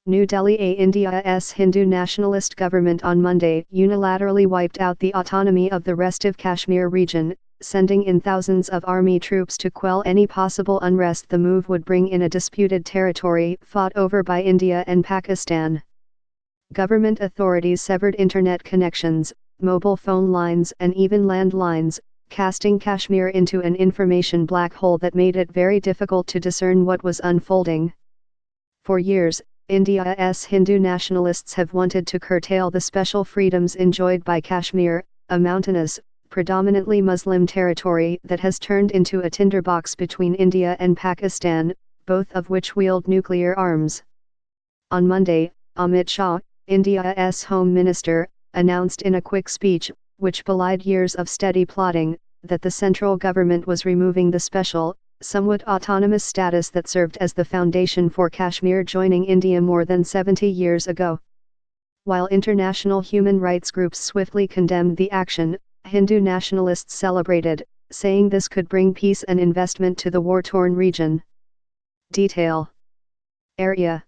New Delhi. India's Hindu nationalist government on Monday unilaterally wiped out the autonomy of the restive Kashmir region, sending in thousands of army troops to quell any possible unrest the move would bring in a disputed territory fought over by India and Pakistan. Government authorities severed internet connections, mobile phone lines and even landlines, casting Kashmir into an information black hole that made it very difficult to discern what was unfolding. For years, India's Hindu nationalists have wanted to curtail the special freedoms enjoyed by Kashmir, a mountainous, predominantly Muslim territory that has turned into a tinderbox between India and Pakistan, both of which wield nuclear arms. On Monday, Amit Shah, India's Home Minister, announced in a quick speech, which belied years of steady plotting, that the central government was removing the special, somewhat autonomous status that served as the foundation for Kashmir joining India more than 70 years ago. While international human rights groups swiftly condemned the action, Hindu nationalists celebrated, saying this could bring peace and investment to the war-torn region. Detail. Area: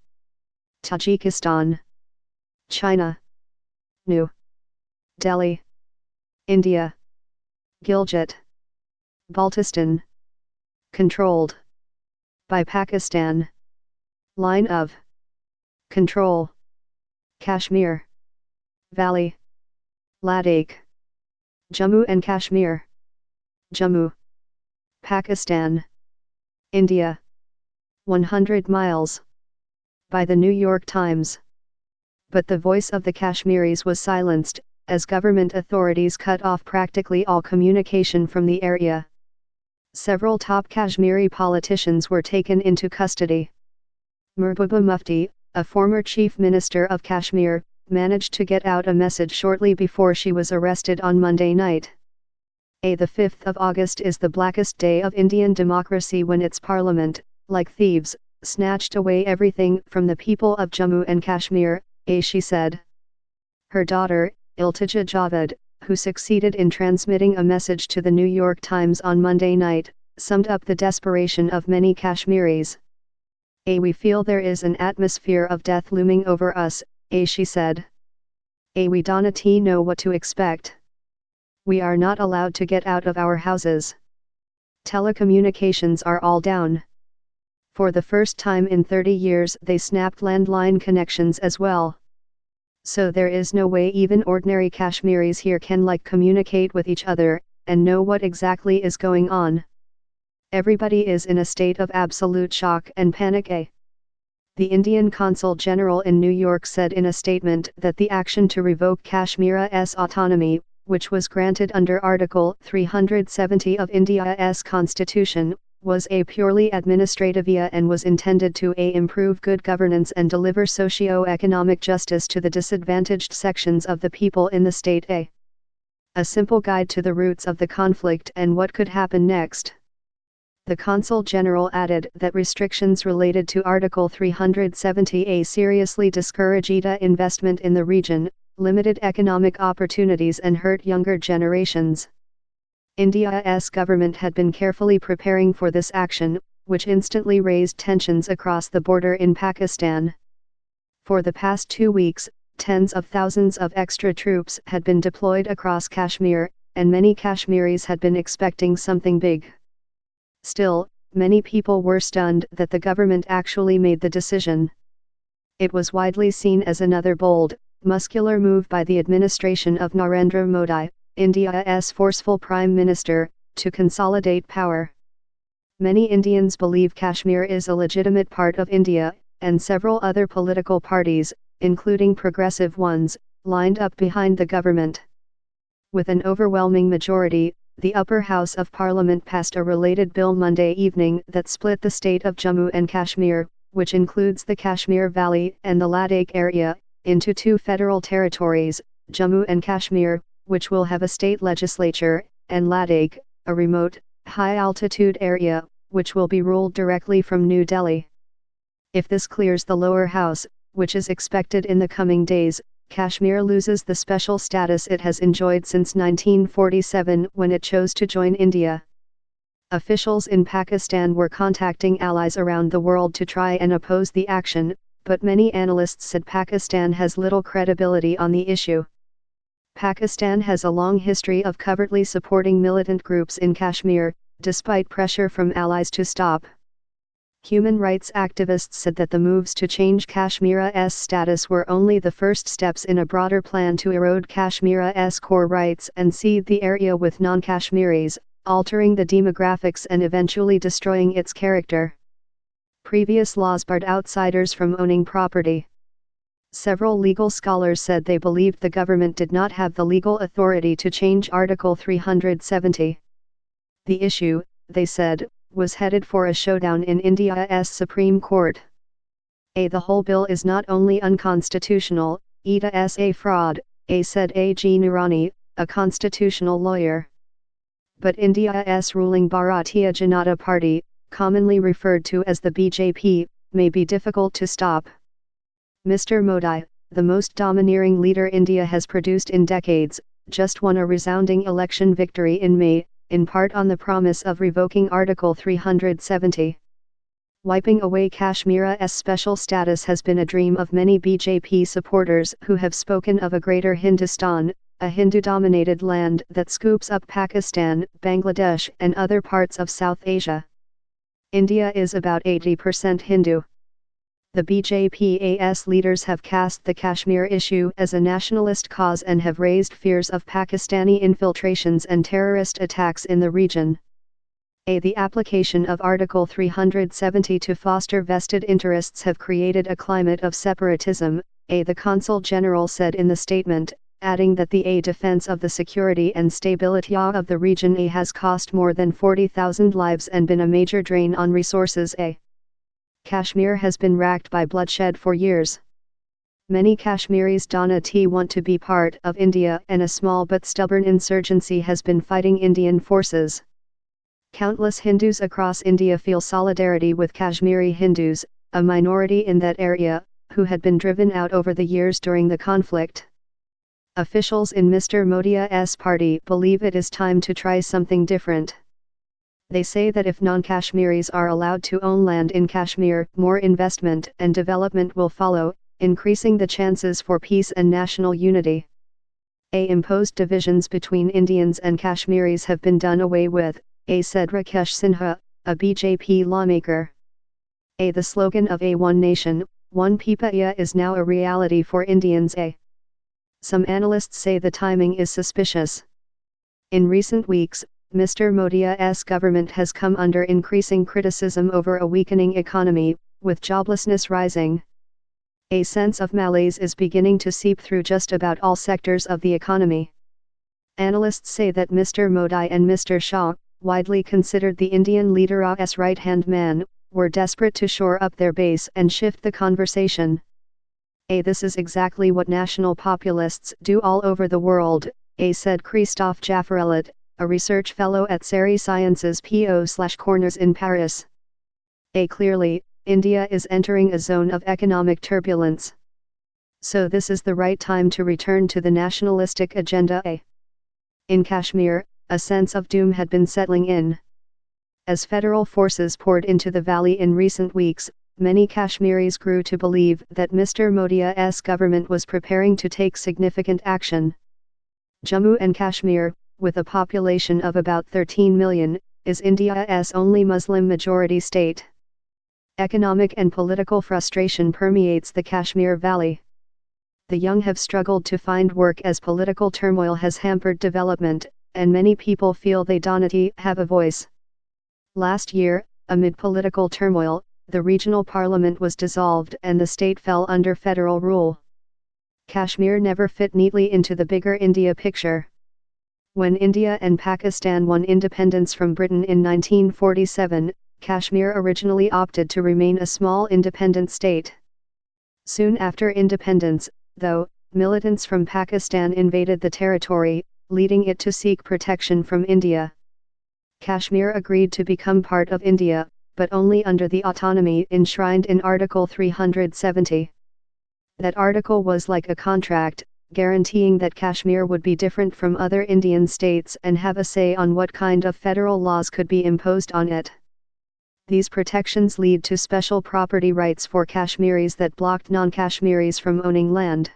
Tajikistan, China, New Delhi, India, Gilgit, Baltistan. Controlled by Pakistan. Line of control: Kashmir Valley, Ladakh, Jammu and Kashmir, Jammu, Pakistan, India. 100 miles. By the New York Times. But the voice of the Kashmiris was silenced, as government authorities cut off practically all communication from the area. Several top Kashmiri politicians were taken into custody. Mehbooba Mufti, a former chief minister of Kashmir, managed to get out a message shortly before she was arrested on Monday night. The 5th of August is the blackest day of Indian democracy when its parliament, like thieves, snatched away everything from the people of Jammu and Kashmir, she said. Her daughter, Iltija Javed, who succeeded in transmitting a message to the New York Times on Monday night, summed up the desperation of many Kashmiris. We feel there is an atmosphere of death looming over us, she said. We don't know what to expect. We are not allowed to get out of our houses. Telecommunications are all down. For the first time in 30 years they snapped landline connections as well. So there is no way even ordinary Kashmiris here can communicate with each other, and know what exactly is going on. Everybody is in a state of absolute shock and panic. The Indian Consul General in New York said in a statement that the action to revoke Kashmir's autonomy, which was granted under Article 370 of India's Constitution, was a purely administrative and was intended to improve good governance and deliver socio-economic justice to the disadvantaged sections of the people in the state. A simple guide to the roots of the conflict and what could happen next. The Consul General added that restrictions related to Article 370 seriously discourage investment in the region, limited economic opportunities and hurt younger generations. India's government had been carefully preparing for this action, which instantly raised tensions across the border in Pakistan. For the past 2 weeks, tens of thousands of extra troops had been deployed across Kashmir, and many Kashmiris had been expecting something big. Still, many people were stunned that the government actually made the decision. It was widely seen as another bold, muscular move by the administration of Narendra Modi, India's forceful prime minister, to consolidate power. Many Indians believe Kashmir is a legitimate part of India, and several other political parties, including progressive ones, lined up behind the government. With an overwhelming majority, the upper house of parliament passed a related bill Monday evening that split the state of Jammu and Kashmir, which includes the Kashmir Valley and the Ladakh area, into 2 federal territories, Jammu and Kashmir, which will have a state legislature, and Ladakh, a remote, high-altitude area, which will be ruled directly from New Delhi. If this clears the lower house, which is expected in the coming days, Kashmir loses the special status it has enjoyed since 1947 when it chose to join India. Officials in Pakistan were contacting allies around the world to try and oppose the action, but many analysts said Pakistan has little credibility on the issue. Pakistan has a long history of covertly supporting militant groups in Kashmir, despite pressure from allies to stop. Human rights activists said that the moves to change Kashmir's status were only the first steps in a broader plan to erode Kashmir's core rights and seed the area with non-Kashmiris, altering the demographics and eventually destroying its character. Previous laws barred outsiders from owning property. Several legal scholars said they believed the government did not have the legal authority to change Article 370. The issue, they said, was headed for a showdown in India's Supreme Court. The whole bill is not only unconstitutional, it is a fraud, said A.G. Nurani, a constitutional lawyer. But India's ruling Bharatiya Janata Party, commonly referred to as the BJP, may be difficult to stop. Mr. Modi, the most domineering leader India has produced in decades, just won a resounding election victory in May, in part on the promise of revoking Article 370. Wiping away Kashmir's special status has been a dream of many BJP supporters who have spoken of a greater Hindustan, a Hindu-dominated land that scoops up Pakistan, Bangladesh and other parts of South Asia. India is about 80% Hindu. The BJP's leaders have cast the Kashmir issue as a nationalist cause and have raised fears of Pakistani infiltrations and terrorist attacks in the region. The application of Article 370 to foster vested interests have created a climate of separatism, the Consul General said in the statement, adding that the defense of the security and stability of the region has cost more than 40,000 lives and been a major drain on resources. Kashmir has been racked by bloodshed for years. Many Kashmiris want to be part of India and a small but stubborn insurgency has been fighting Indian forces. Countless Hindus across India feel solidarity with Kashmiri Hindus, a minority in that area, who had been driven out over the years during the conflict. Officials in Mr. Modi's party believe it is time to try something different. They say that if non-Kashmiris are allowed to own land in Kashmir, more investment and development will follow, increasing the chances for peace and national unity. Imposed divisions between Indians and Kashmiris have been done away with, said Rakesh Sinha, a BJP lawmaker. The slogan of One Nation, One Pipa is now a reality for Indians. Some analysts say the timing is suspicious. In recent weeks, Mr. Modi's government has come under increasing criticism over a weakening economy, with joblessness rising. A sense of malaise is beginning to seep through just about all sectors of the economy. Analysts say that Mr. Modi and Mr. Shah, widely considered the Indian leader's right-hand man, were desperate to shore up their base and shift the conversation. This is exactly what national populists do all over the world, said Christophe Jaffarelot, a research fellow at Seri Sciences Po/Corners in Paris. Clearly, India is entering a zone of economic turbulence. So this is the right time to return to the nationalistic agenda. In Kashmir, a sense of doom had been settling in. As federal forces poured into the valley in recent weeks, many Kashmiris grew to believe that Mr. Modi's government was preparing to take significant action. Jammu and Kashmir, with a population of about 13 million, is India's only Muslim-majority state. Economic and political frustration permeates the Kashmir Valley. The young have struggled to find work as political turmoil has hampered development, and many people feel they don't have a voice. Last year, amid political turmoil, the regional parliament was dissolved and the state fell under federal rule. Kashmir never fit neatly into the bigger India picture. When India and Pakistan won independence from Britain in 1947, Kashmir originally opted to remain a small independent state. Soon after independence, though, militants from Pakistan invaded the territory, leading it to seek protection from India. Kashmir agreed to become part of India, but only under the autonomy enshrined in Article 370. That article was like a contract, guaranteeing that Kashmir would be different from other Indian states and have a say on what kind of federal laws could be imposed on it. These protections lead to special property rights for Kashmiris that blocked non-Kashmiris from owning land.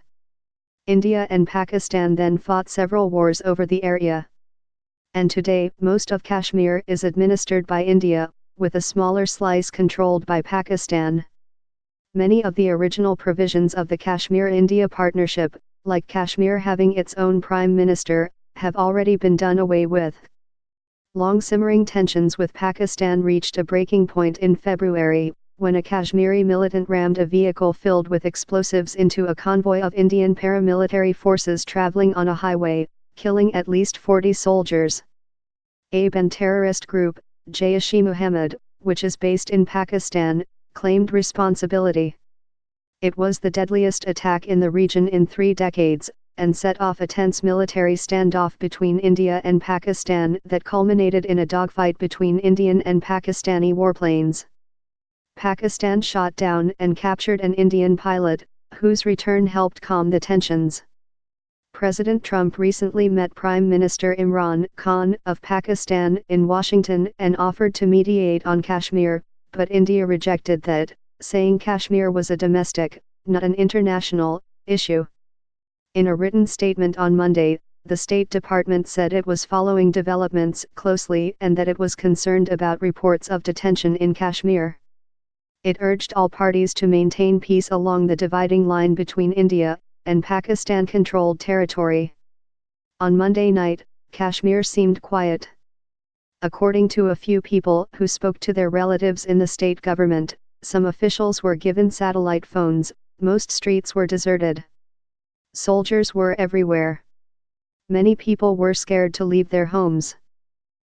India and Pakistan then fought several wars over the area. And today, most of Kashmir is administered by India, with a smaller slice controlled by Pakistan. Many of the original provisions of the Kashmir-India partnership, like Kashmir having its own prime minister, have already been done away with. Long-simmering tensions with Pakistan reached a breaking point in February, when a Kashmiri militant rammed a vehicle filled with explosives into a convoy of Indian paramilitary forces traveling on a highway, killing at least 40 soldiers. And terrorist group, Jaish-e-Mohammed, which is based in Pakistan, claimed responsibility. It was the deadliest attack in the region in 3 decades, and set off a tense military standoff between India and Pakistan that culminated in a dogfight between Indian and Pakistani warplanes. Pakistan shot down and captured an Indian pilot, whose return helped calm the tensions. President Trump recently met Prime Minister Imran Khan of Pakistan in Washington and offered to mediate on Kashmir, but India rejected that, saying Kashmir was a domestic, not an international, issue. In a written statement on Monday, the State Department said it was following developments closely and that it was concerned about reports of detention in Kashmir. It urged all parties to maintain peace along the dividing line between India and Pakistan-controlled territory. On Monday night, Kashmir seemed quiet. According to a few people who spoke to their relatives in the state government, some officials were given satellite phones, most streets were deserted. Soldiers were everywhere. Many people were scared to leave their homes.